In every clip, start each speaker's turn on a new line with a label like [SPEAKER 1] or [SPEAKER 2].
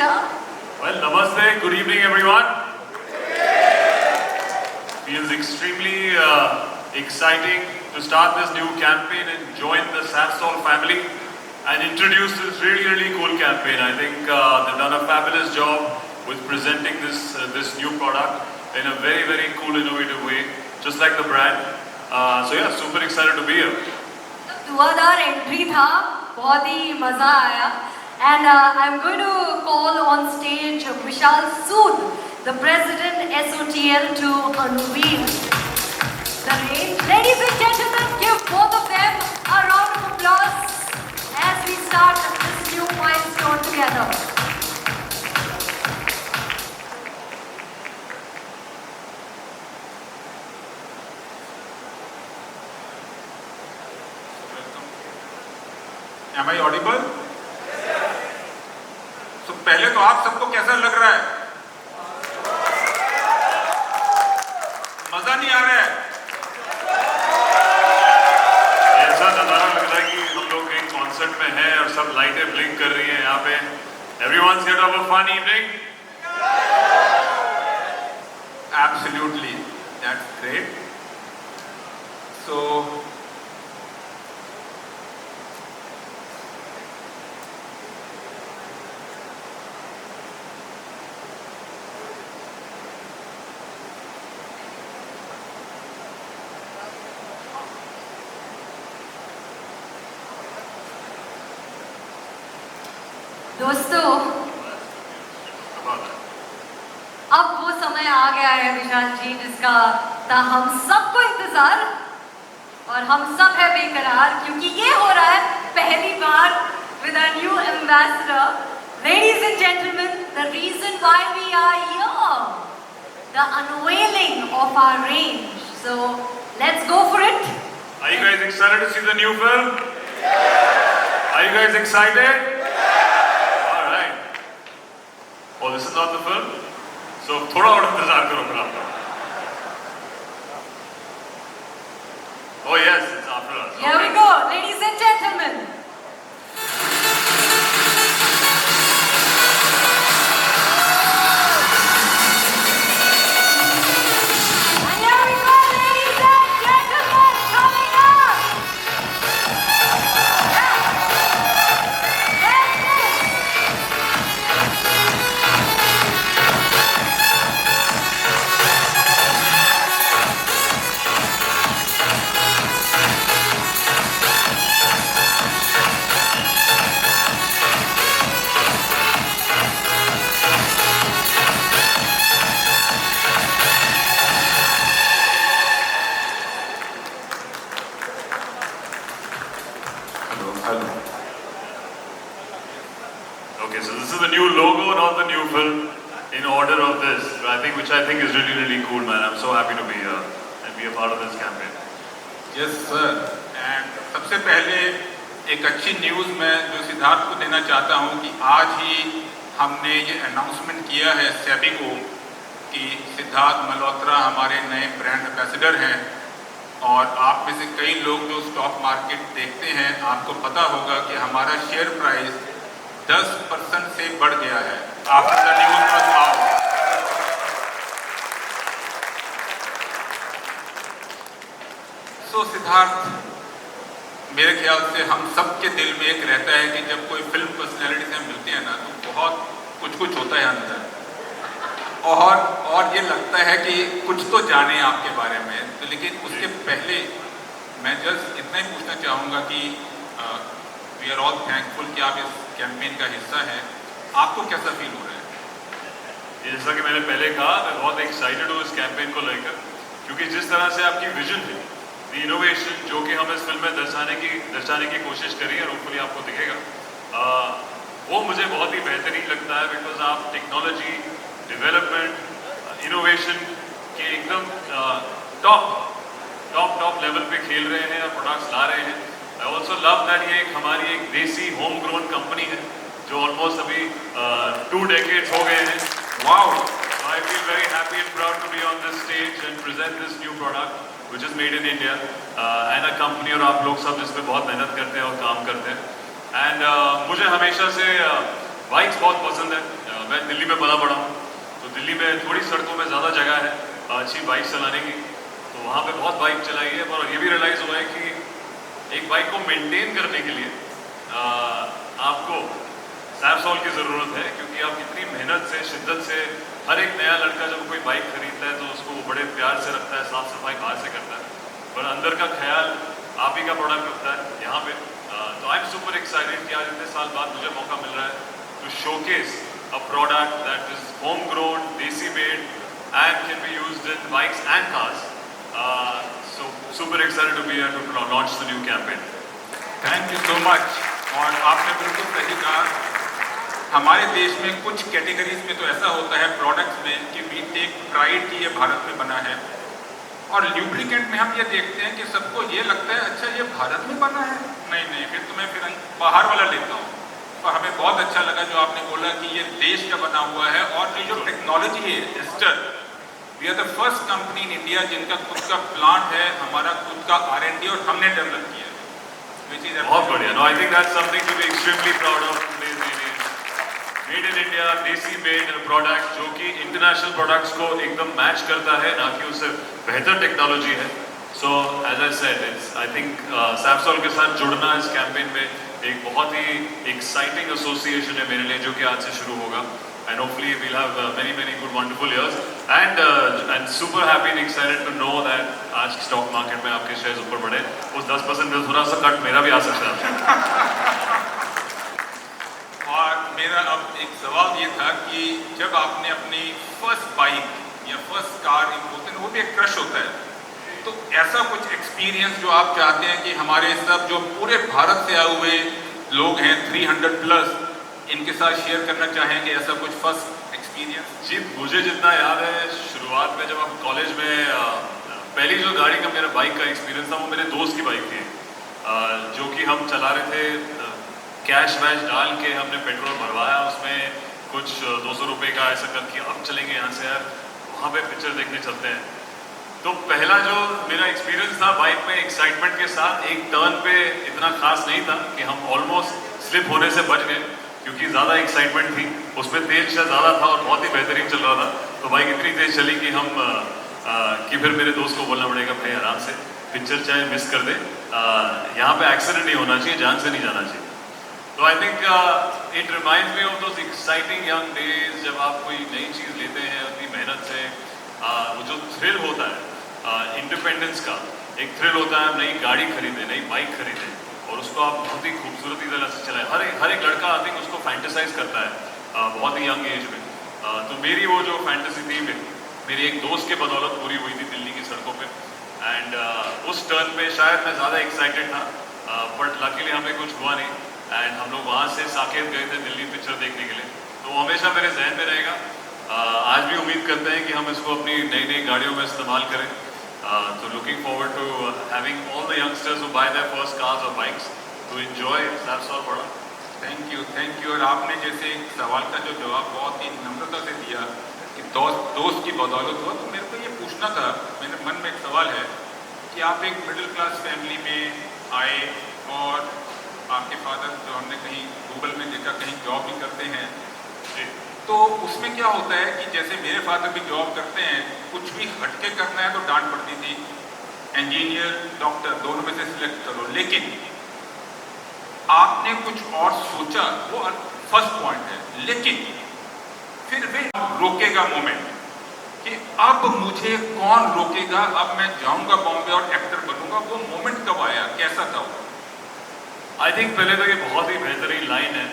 [SPEAKER 1] Hameesha.
[SPEAKER 2] Well, namaste, good evening everyone. Feels extremely exciting to start this new campaign and join the Safsol family and introduce this really cool campaign. I think they've done a fabulous job with presenting this new product in a very cool, innovative way, just like the brand. So yeah, super excited to be here.
[SPEAKER 1] Dhuandhar entry था, बहुत ही मजा आया. And I'm going to call on stage Vishal Sood, the President SOTL, to unveil the range. Ladies and gentlemen, give both of them a round of applause as we start this new milestone together.
[SPEAKER 3] Am I audible? तो पहले तो आप सबको कैसा लग रहा है? मजा नहीं आ रहा है?
[SPEAKER 2] ऐसा नजारा लग रहा है कि हम लोग एक कॉन्सर्ट में हैं और सब लाइटें ब्लिंक कर रही हैं यहाँ पे. Everyone's here to have a fun evening.
[SPEAKER 3] Absolutely, that's great. So
[SPEAKER 1] दोस्तों, अब वो समय आ गया है विशाल जी जिसका था हम सबको इंतजार और हम सब है बेकरार क्योंकि ये हो रहा है पहली बार with our new ambassador. Ladies and gentlemen, the reason why we are here, the unveiling of our range. So let's go for it.
[SPEAKER 2] Are you guys excited to see the new film? Are you guys excited? Oh, this is not the film? So, थोड़ा और इंतजार करो फिर आप. Oh yes, it's after us.
[SPEAKER 1] Here we go, ladies and gentlemen. And here we go, ladies and gentlemen, coming up.
[SPEAKER 3] hello.
[SPEAKER 2] Okay, so this is the new logo, not the new film. In order of this, which I think is really cool, man. I'm so happy to be here and be a part of this campaign.
[SPEAKER 3] Yes sir. And सबसे पहले एक अच्छी news मैं जो सिद्धार्थ को देना चाहता हूँ कि आज ही हमने ये अनाउंसमेंट किया है सेबी को कि सिद्धार्थ मल्होत्रा हमारे नए ब्रांड एम्बेसडर हैं. और आप में से कई लोग जो स्टॉक मार्केट देखते हैं आपको पता होगा कि हमारा शेयर प्राइस 10% से बढ़ गया है. After the news was out. So Siddharth, मेरे ख्याल से हम सबके दिल में एक रहता है कि जब कोई फिल्म पर्सनैलिटी से हम मिलते हैं ना तो बहुत कुछ होता है अंदर और ये लगता है कि कुछ तो जाने आपके बारे में. तो लेकिन उसके पहले मैं जस्ट इतना ही पूछना चाहूँगा कि वी आर ऑल थैंकफुल कि आप इस कैंपेन का हिस्सा हैं. आपको कैसा फील हो रहा है?
[SPEAKER 2] जैसा कि मैंने पहले कहा, मैं बहुत एक्साइटेड हूँ इस कैंपेन को लेकर क्योंकि जिस तरह से आपकी विजन है, द इनोवेशन जो कि हम इस फिल्म में दर्शाने की कोशिश करी है, होपफुली आपको दिखेगा, वो मुझे बहुत ही बेहतरीन लगता है. बिकॉज आप टेक्नोलॉजी, डेवलपमेंट, इनोवेशन के एकदम टॉप लेवल पे खेल रहे हैं और प्रोडक्ट्स ला रहे हैं. आई ऑल्सो लव दैट ये हमारी एक देसी होम ग्रोन कंपनी है जो ऑलमोस्ट अभी 2 decades हो गए हैं.
[SPEAKER 3] Wow.
[SPEAKER 2] I feel very happy and proud to be on this stage and present this new product which is made in India and a company और आप लोग सब जिस पे बहुत मेहनत करते हैं और काम करते हैं. And मुझे हमेशा से बाइक्स बहुत पसंद है. मैं दिल्ली में पला बड़ा हूँ, तो दिल्ली में थोड़ी सड़कों में ज़्यादा जगह है अच्छी बाइक चलाने की, तो वहाँ पे बहुत बाइक चलाई है। और ये भी रियलाइज़ हुआ है कि एक बाइक को मेंटेन करने के लिए आपको सैपसॉल की ज़रूरत है, क्योंकि आप इतनी मेहनत से, शिद्दत से, हर एक नया लड़का जब कोई बाइक खरीदता है तो उसको वो बड़े प्यार से रखता है, साफ़ सफाई बाहर से करता है, पर अंदर का ख्याल आप ही का प्रोडक्ट होता है यहाँ पे। तो आई एम सुपर एक्साइटेड कि आज इतने साल बाद मुझे मौका मिल रहा है to showcase a product that is home grown, desi made and can be used in bikes and cars. So super excited to be here to launch the new campaign.
[SPEAKER 3] Thank you so much. और आपने बिल्कुल सही कहा, हमारे देश में कुछ categories में तो ऐसा होता है प्रोडक्ट्स में कि वी टेक प्राइड कि ये भारत में बना है, और ल्यूब्रिकेंट में हम ये देखते हैं कि सबको ये लगता है अच्छा ये भारत में बना है, नहीं फिर तो मैं फिर बाहर वाला लेता हूँ। और हमें बहुत अच्छा लगा जो आपने बोला कि ये देश का बना हुआ है, और जो टेक्नोलॉजी है एस्टर, we are the first company in India जिनका खुद का प्लांट है, हमारा खुद का R&D और हमने डेवलप किया है, which is
[SPEAKER 2] बहुत बढ़िया। No I think that's something to be extremely proud of today's day. Made in India, देसी मेड प्रोडक्ट जो कि इंटरनेशनल प्रोडक्ट्स को एकदम मैच करता है, ना कि उससे बेहतर टेक्नोलॉजी है। So as I said, it's I think सैपसॉल के साथ जुड़ना इस कैंपेन में एक बहुत ही एक्साइटिंग एसोसिएशन है मेरे लिए, जो कि आज से शुरू होगा, and hopefully we'll have many good wonderful years and super happy and excited to know that आज स्टॉक मार्केट में आपके शेयर्स ऊपर बढ़े। उस 10% में थोड़ा सा कट मेरा भी आ सकता है।
[SPEAKER 3] और मेरा अब एक सवाल ये था कि जब आपने अपनी फर्स्ट बाइक या फर्स्ट कार बोलते हैं वो भी एक क्रश होता है, तो ऐसा कुछ एक्सपीरियंस जो आप चाहते हैं कि हमारे सब जो पूरे भारत से आए हुए लोग हैं 300 प्लस, इनके साथ शेयर करना चाहेंगे ऐसा कुछ फर्स्ट एक्सपीरियंस?
[SPEAKER 2] जी, मुझे जितना याद है, शुरुआत में जब हम कॉलेज में पहली जो गाड़ी का मेरा बाइक का एक्सपीरियंस था वो मेरे दोस्त की बाइक थी, जो कि हम चला रहे थे। कैश वैश डाल के हमने पेट्रोल भरवाया, उसमें कुछ 200 रुपये का ऐसा कर कि अब चलेंगे यहाँ से यार, वहाँ पे पिक्चर देखने चलते हैं। तो पहला जो मेरा एक्सपीरियंस था बाइक में एक्साइटमेंट के साथ, एक टर्न पे इतना खास नहीं था कि हम ऑलमोस्ट स्लिप होने से बच गए, क्योंकि ज़्यादा एक्साइटमेंट थी, उसमें तेज शायद ज़्यादा था और बहुत ही बेहतरीन चल रहा था। तो बाइक इतनी तेज चली कि फिर मेरे दोस्त को बोलना पड़ेगा भाई आराम से, पिक्चर चाहे मिस कर दे, यहाँ पे एक्सीडेंट नहीं होना चाहिए, जान से नहीं जाना चाहिए। तो I think it reminds me of those exciting young days, जब आप कोई नई चीज़ लेते हैं अपनी मेहनत से, वो जो थ्रिल होता है इंडिपेंडेंस का, एक थ्रिल होता है नई गाड़ी खरीदे, नई बाइक खरीदे, और उसको आप बहुत ही खूबसूरती तरह से चलाएं। हर एक लड़का आई थिंक उसको फैंटेसाइज करता है बहुत ही यंग एज में। तो मेरी वो जो फैंटेसी थी मेरी एक दोस्त के बदौलत पूरी हुई थी दिल्ली की सड़कों पे, एंड उस टर्न पे शायद मैं ज़्यादा एक्साइटेड था, बट लकीली हमें कुछ हुआ नहीं, एंड हम लोग वहाँ से साकेत गए थे दिल्ली पिक्चर देखने के लिए। तो वो हमेशा मेरे जहन में रहेगा। आज भी उम्मीद करते हैं कि हम इसको अपनी नई नई गाड़ियों में इस्तेमाल करें। तो looking forward to having all the youngsters who buy their first cars और बाइक्स टू एंजॉय सैपसॉल बड़ा।
[SPEAKER 3] Thank you. और आपने जैसे एक सवाल का जो जवाब बहुत ही नम्रता से दिया कि दोस्त की बदौलत हुआ, तो मेरे को ये पूछना था, मेरे मन में एक सवाल है कि आप एक मिडिल क्लास फैमिली में आए और आपके फादर जो हमने कहीं गूगल में देखा कहीं जॉब भी करते हैं, तो उसमें क्या होता है कि जैसे मेरे फादर भी जॉब करते हैं, कुछ भी हटके करना है तो डांट पड़ती थी, इंजीनियर डॉक्टर दोनों में से सिलेक्ट करो, लेकिन आपने कुछ और सोचा, वो फर्स्ट पॉइंट है, लेकिन फिर भी रोकेगा मोमेंट कि अब मुझे कौन रोकेगा, अब मैं जाऊंगा बॉम्बे और एक्टर बनूंगा, वो मोमेंट कब आया, कैसा था वो?
[SPEAKER 2] आई थिंक पहले तो ये बहुत ही बेहतरीन लाइन है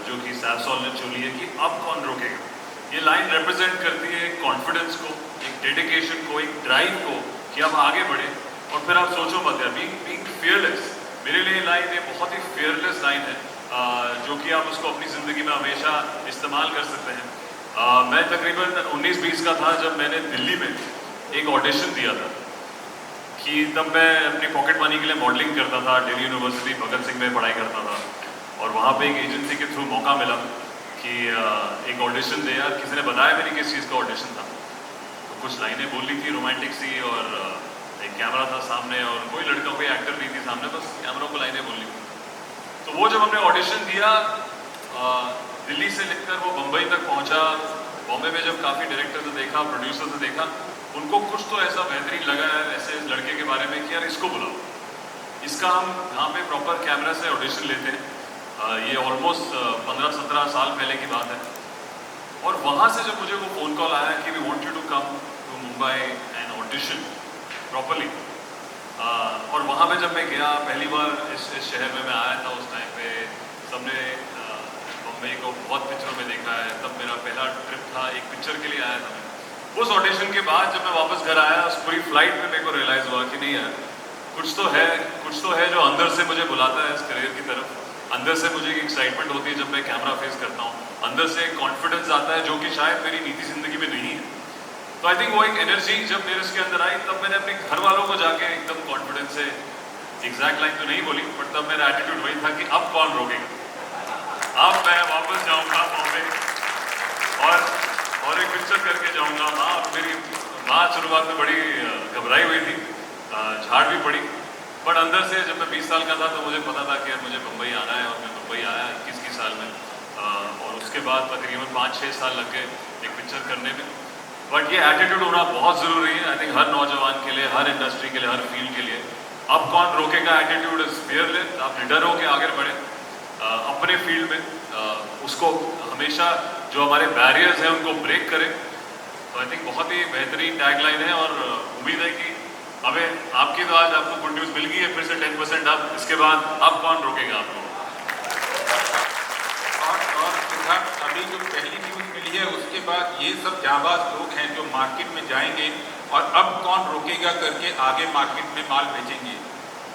[SPEAKER 2] जो कि सैपसॉल ने चुनी है कि अब कौन रोकेगा। ये लाइन रिप्रेजेंट करती है एक कॉन्फिडेंस को, एक डेडिकेशन को, एक ड्राइव को कि अब आगे बढ़े और फिर आप सोचो मत यार, बीइंग फियरलेस। मेरे लिए लाइन ये बहुत ही फियरलेस लाइन है जो कि आप उसको अपनी ज़िंदगी में हमेशा इस्तेमाल कर सकते हैं। मैं तकरीबन 19-20 का था जब मैंने दिल्ली में एक ऑडिशन दिया था कि तब मैं अपनी पॉकेट मनी के लिए मॉडलिंग करता था, दिल्ली यूनिवर्सिटी भगत सिंह में पढ़ाई करता था, और वहाँ पे एक एजेंसी के थ्रू मौका मिला कि एक ऑडिशन दे यार। किसी ने बताया भी नहीं किस चीज़ का ऑडिशन था, तो कुछ लाइनें बोली थी रोमांटिक सी, और एक कैमरा था सामने और कोई लड़का कोई एक्टर नहीं थी सामने, बस कैमरा को लाइनें बोलनी। तो वो जब हमने ऑडिशन दिया दिल्ली से लिखकर वो मुंबई तक पहुंचा। बॉम्बे में जब काफ़ी डायरेक्टर ने देखा, प्रोड्यूसर ने देखा, उनको कुछ तो ऐसा बेहतरीन लगा है ऐसे लड़के के बारे में कि यार इसको बुलाओ, इसका हम यहाँ पे प्रॉपर कैमरा से ऑडिशन लेते हैं। ये ऑलमोस्ट 15-17 साल पहले की बात है। और वहाँ से जब मुझे वो फ़ोन कॉल आया कि we want you to come to Mumbai and audition properly, और वहाँ पे जब मैं गया पहली बार इस शहर में मैं आया था, उस टाइम पे सबने मुंबई को बहुत पिक्चरों में देखा है, तब मेरा पहला ट्रिप था, एक पिक्चर के लिए आया था मैं। उस ऑडिशन के बाद जब मैं वापस घर आया, उस पूरी फ्लाइट में मेरे को रियलाइज़ हुआ कि नहीं यार, कुछ तो है जो अंदर से मुझे बुलाता है इस करियर की तरफ। अंदर से मुझे एक एक्साइटमेंट होती है जब मैं कैमरा फेस करता हूँ, अंदर से एक कॉन्फिडेंस आता है जो कि शायद मेरी निजी जिंदगी में नहीं है। तो आई थिंक वो एक एनर्जी जब मेरे उसके अंदर आई, तब मैंने अपने घर वालों को जाके एकदम कॉन्फिडेंस से, एग्जैक्ट लाइन तो नहीं बोली, बट तब मेरा एटीट्यूड वही था कि अब कौन रोकेगा, अब मैं वापस जाऊँगा बॉम्बे और एक पिक्चर करके जाऊँगा। मेरी माँ शुरुआत में बड़ी घबराई हुई थी, झाड़ भी पड़ी, बट अंदर से जब मैं 20 साल का था तो मुझे पता था कि यार मुझे मुंबई आना है, और मैं मुंबई आया 21 साल में। और उसके बाद तकरीबन 5-6 साल लग गए एक पिक्चर करने में। बट ये एटीट्यूड होना बहुत ज़रूरी है आई थिंक, हर नौजवान के लिए, हर इंडस्ट्री के लिए, हर फील्ड के लिए। अब कौन रोकेगा एटीट्यूड इज फियरलेस। आप निडर होकर आगे बढ़े अपने फील्ड में, उसको हमेशा जो हमारे बैरियर्स हैं उनको ब्रेक करें। तो आई थिंक बहुत ही बेहतरीन टैगलाइन है, और उम्मीद है कि हमें आपकी तो आज आपको गुड न्यूज़ मिल गई है फिर से 10% अब, इसके बाद अब कौन रोकेगा आपको।
[SPEAKER 3] और सिद्धार्थ, अभी जो पहली न्यूज़ मिली है उसके बाद ये सब जाबाज लोग हैं जो मार्केट में जाएंगे और अब कौन रोकेगा करके आगे मार्केट में माल बेचेंगे।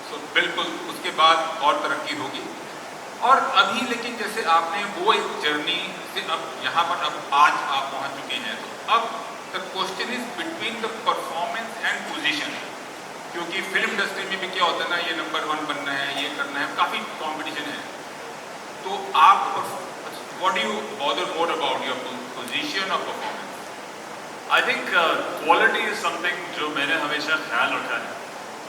[SPEAKER 3] सो बिल्कुल उसके बाद और तरक्की होगी। और अभी लेकिन जैसे आपने वो एक जर्नी से अब यहाँ पर अब आज आप पहुँच चुके हैं, तो अब the question is between the performance and position. क्योंकि फिल्म इंडस्ट्री में भी क्या होता है ना, ये नंबर 1 बनना है, ये करना है, काफ़ी कंपटीशन है। तो आप what do you bother more about your position और performance?
[SPEAKER 2] I think quality is something जो मैंने हमेशा ख्याल रखा है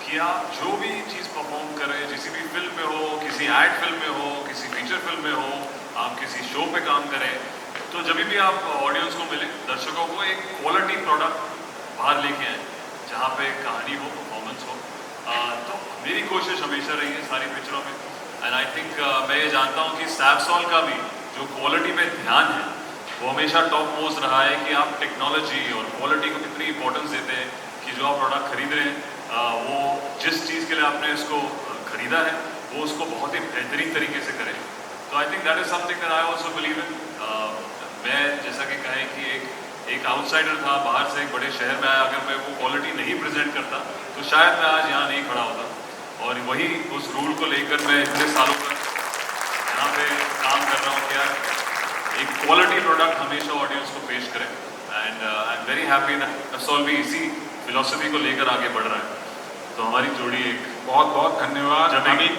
[SPEAKER 2] कि आप जो भी चीज़ परफॉर्म करें, किसी भी फिल्म में हो, किसी एड फिल्म में हो, किसी फीचर फिल्म में हो, आप किसी शो पे काम करें, तो जब भी आप ऑडियंस को मिले, दर्शकों को एक क्वालिटी प्रोडक्ट बाहर लेके आए, जहाँ पे कहानी हो, परफॉर्मेंस हो। तो मेरी कोशिश हमेशा रही है सारी पिक्चरों में, एंड आई थिंक मैं ये जानता हूँ कि सैफसॉल का भी जो क्वालिटी पे ध्यान है वो हमेशा टॉप मोस्ट रहा है कि आप टेक्नोलॉजी और क्वालिटी को कितनी इंपॉर्टेंस देते हैं कि जो आप प्रोडक्ट खरीद रहे हैं, वो जिस चीज़ के लिए आपने इसको खरीदा है वो उसको बहुत ही बेहतरीन तरीके से करें। तो I think that is something that I also believe in. मैं जैसा कि कहें कि एक आउटसाइडर था, बाहर से एक बड़े शहर में आया, अगर मैं वो क्वालिटी नहीं प्रेजेंट करता तो शायद मैं आज यहाँ नहीं खड़ा होता। और वही उस रूल को लेकर मैं इतने सालों तक यहाँ पे काम कर रहा हूँ कि यार एक क्वालिटी प्रोडक्ट हमेशा ऑडियंस को पेश करें, and I am very happy that अफसोल भी इसी फिलॉसफी को लेकर आगे बढ़ रहा है। तो हमारी जोड़ी एक
[SPEAKER 3] बहुत बहुत धन्यवाद। अभी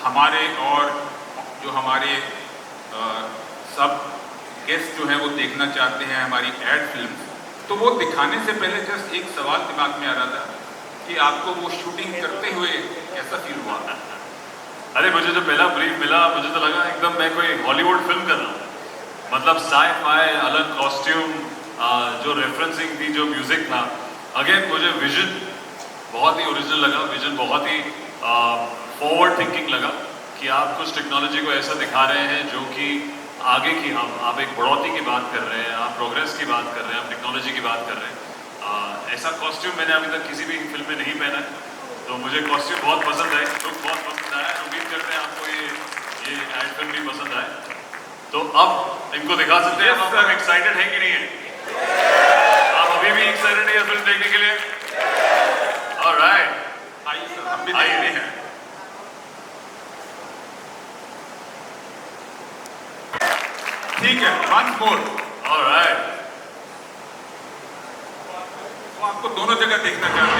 [SPEAKER 3] हमारे और जो हमारे सब गेस्ट जो हैं वो देखना चाहते हैं हमारी एड फिल्म, तो वो दिखाने से पहले जस्ट एक सवाल दिमाग में आ रहा था कि आपको वो शूटिंग करते हुए कैसा फील हुआ?
[SPEAKER 2] अरे मुझे जो पहला ब्रीफ मिला मुझे तो लगा एकदम मैं कोई हॉलीवुड फिल्म कर रहा हूँ। मतलब साई-फाई, अलग कॉस्ट्यूम, जो रेफरेंसिंग थी, जो म्यूजिक था, अगेन मुझे विजन बहुत ही ओरिजिनल लगा, विजन बहुत ही फॉरवर्ड थिंकिंग लगा कि आप कुछ टेक्नोलॉजी को ऐसा दिखा रहे हैं जो कि आगे की आप एक बढ़ोतरी की बात कर रहे हैं, आप प्रोग्रेस की बात कर रहे हैं, आप टेक्नोलॉजी की बात कर रहे हैं। ऐसा कॉस्ट्यूम मैंने अभी तक किसी भी फिल्म में नहीं पहना है, तो मुझे कॉस्ट्यूम बहुत पसंद है, लुक बहुत पसंद आया। उम्मीद करते हैं आपको ये एड फिल्म भी पसंद आए। तो अब इनको दिखा सकते हैं आप लोग एक्साइटेड हैं कि नहीं है? आप अभी भी एक्साइटेड है फिल्म देखने के लिए? ऑलराइट,
[SPEAKER 3] आइए सर, हम भी देखते हैं। ठीक है, वंस मोर।
[SPEAKER 2] ऑलराइट,
[SPEAKER 3] वो आपको दोनों जगह देखना चाहते हैं।